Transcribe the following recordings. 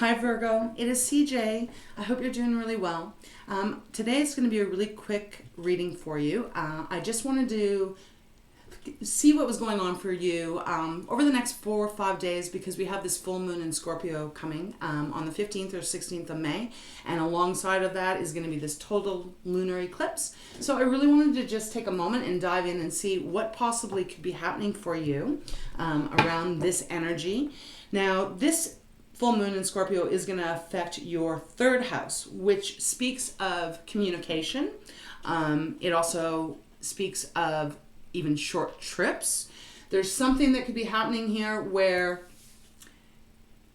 Hi Virgo, it is CJ. I hope you're doing really well. Today is going to be a really quick reading for you. I just wanted to see what was going on for you over the next 4 or 5 days, because we have this full moon in Scorpio coming on the 15th or 16th of May, and alongside of that is going to be this total lunar eclipse. So I really wanted to just take a moment and dive in and see what possibly could be happening for you around this energy. Now, this full moon in Scorpio is going to affect your third house, which speaks of communication. It also speaks of even short trips. There's something that could be happening here where,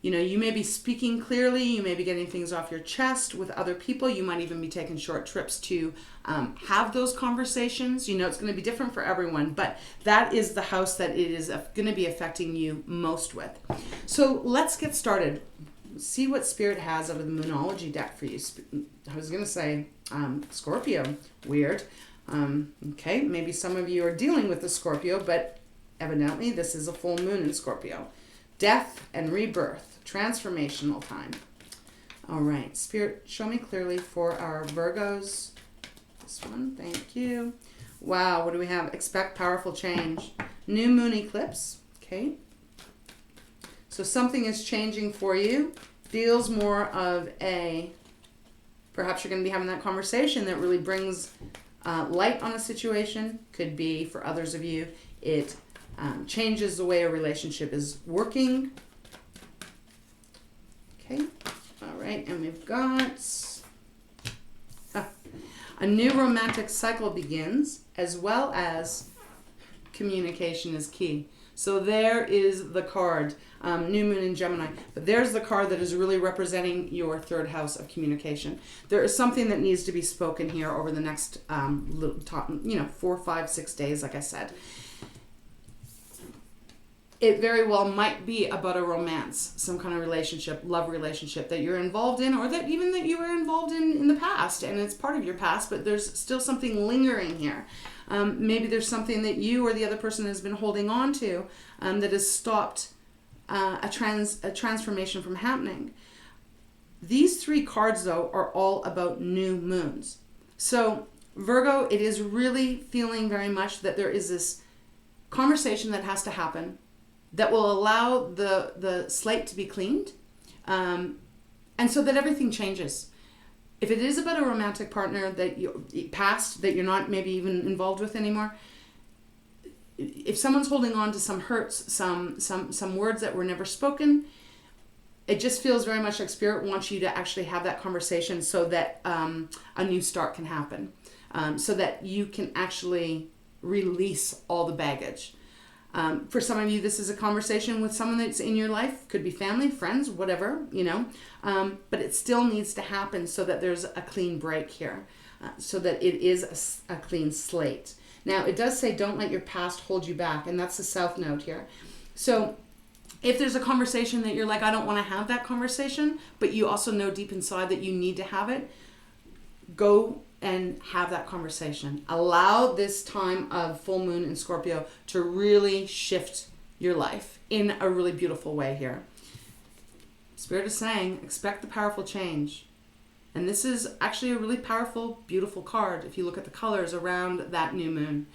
you may be speaking clearly, you may be getting things off your chest with other people, you might even be taking short trips to have those conversations. It's going to be different for everyone, but that is the house that it is going to be affecting you most with. So let's get started. See what Spirit has out of the Moonology deck for you. I was going to say Scorpio. Weird. Okay, maybe some of you are dealing with the Scorpio, but evidently this is a full moon in Scorpio. Death and rebirth, transformational time. All right, Spirit, show me clearly for our Virgos. This one, thank you. Wow, what do we have? Expect powerful change. New moon eclipse, okay. So something is changing for you. Feels more of perhaps you're going to be having that conversation that really brings light on a situation. Could be for others of you, it changes the way a relationship is working. Okay, all right, and we've got a new romantic cycle begins, as well as communication is key. So there is the card, new moon in Gemini, but there's the card that is really representing your third house of communication. There is something that needs to be spoken here over the next 4, 5, 6 days, like I said. It very well might be about a romance, some kind of relationship, love relationship that you're involved in, or that even that you were involved in the past, and it's part of your past, but there's still something lingering here. Maybe there's something that you or the other person has been holding on to that has stopped a transformation from happening. These 3 cards, though, are all about new moons. So, Virgo, it is really feeling very much that there is this conversation that has to happen that will allow the slate to be cleaned, and so that everything changes. If it is about a romantic partner that you past, that you're not maybe even involved with anymore, if someone's holding on to some hurts, some words that were never spoken, it just feels very much like Spirit wants you to actually have that conversation so that a new start can happen, so that you can actually release all the baggage. For some of you, this is a conversation with someone that's in your life. Could be family, friends, whatever, but it still needs to happen so that there's a clean break here, so that it is a clean slate. Now, it does say don't let your past hold you back, and that's the south node here. So if there's a conversation that you're like, I don't want to have that conversation, but you also know deep inside that you need to have it, go and have that conversation. Allow this time of full moon in Scorpio to really shift your life in a really beautiful way here. Spirit is saying, expect the powerful change. And this is actually a really powerful, beautiful card if you look at the colors around that new moon.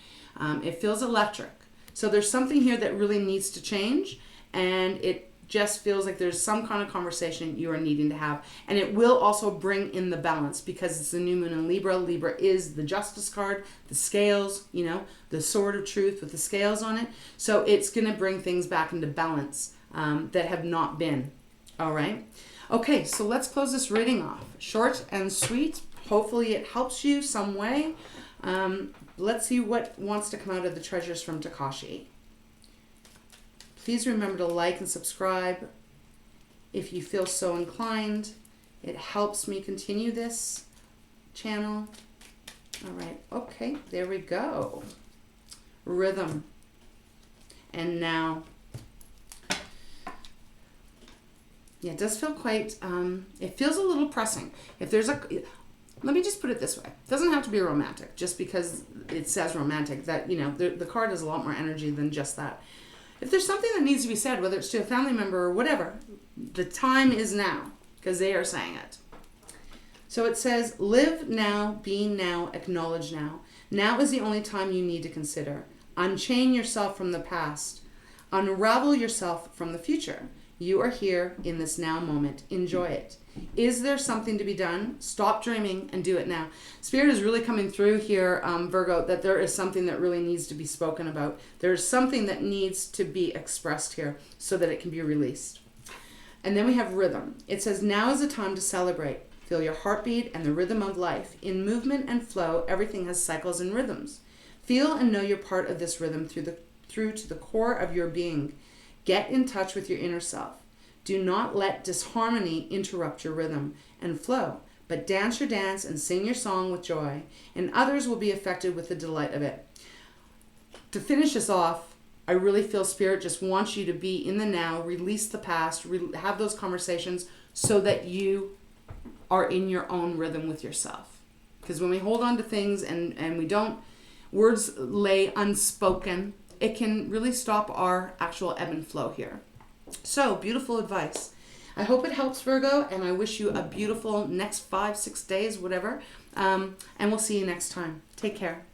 It feels electric. So there's something here that really needs to change, and it just feels like there's some kind of conversation you are needing to have. And it will also bring in the balance, because it's the new moon in Libra. Libra is the justice card, the scales, the sword of truth with the scales on it. So it's going to bring things back into balance that have not been. All right. Okay, so let's close this reading off. Short and sweet. Hopefully it helps you some way. Let's see what wants to come out of the treasures from Tikashi. Please remember to like and subscribe if you feel so inclined. It helps me continue this channel. All right. Okay, there we go. Rhythm. And now, yeah, it does feel quite, it feels a little pressing. If there's let me just put it this way. It doesn't have to be romantic, just because it says romantic, that, the card has a lot more energy than just that. If there's something that needs to be said, whether it's to a family member or whatever, the time is now. because they are saying it. So it says, live now, be now, acknowledge now. Now is the only time you need to consider. Unchain yourself from the past. Unravel yourself from the future. You are here in this now moment. Enjoy it. Is there something to be done? Stop dreaming and do it now. Spirit is really coming through here, Virgo, that there is something that really needs to be spoken about. There's something that needs to be expressed here so that it can be released. And then we have rhythm. It says, now is the time to celebrate. Feel your heartbeat and the rhythm of life. In movement and flow, everything has cycles and rhythms. Feel and know you're part of this rhythm through to the core of your being. Get in touch with your inner self. Do not let disharmony interrupt your rhythm and flow, but dance your dance and sing your song with joy, and others will be affected with the delight of it. To finish this off, I really feel Spirit just wants you to be in the now, release the past, have those conversations so that you are in your own rhythm with yourself. Because when we hold on to things and we don't, words lay unspoken, it can really stop our actual ebb and flow here. So, beautiful advice. I hope it helps, Virgo, and I wish you a beautiful next 5-6 days, whatever. And we'll see you next time. Take care.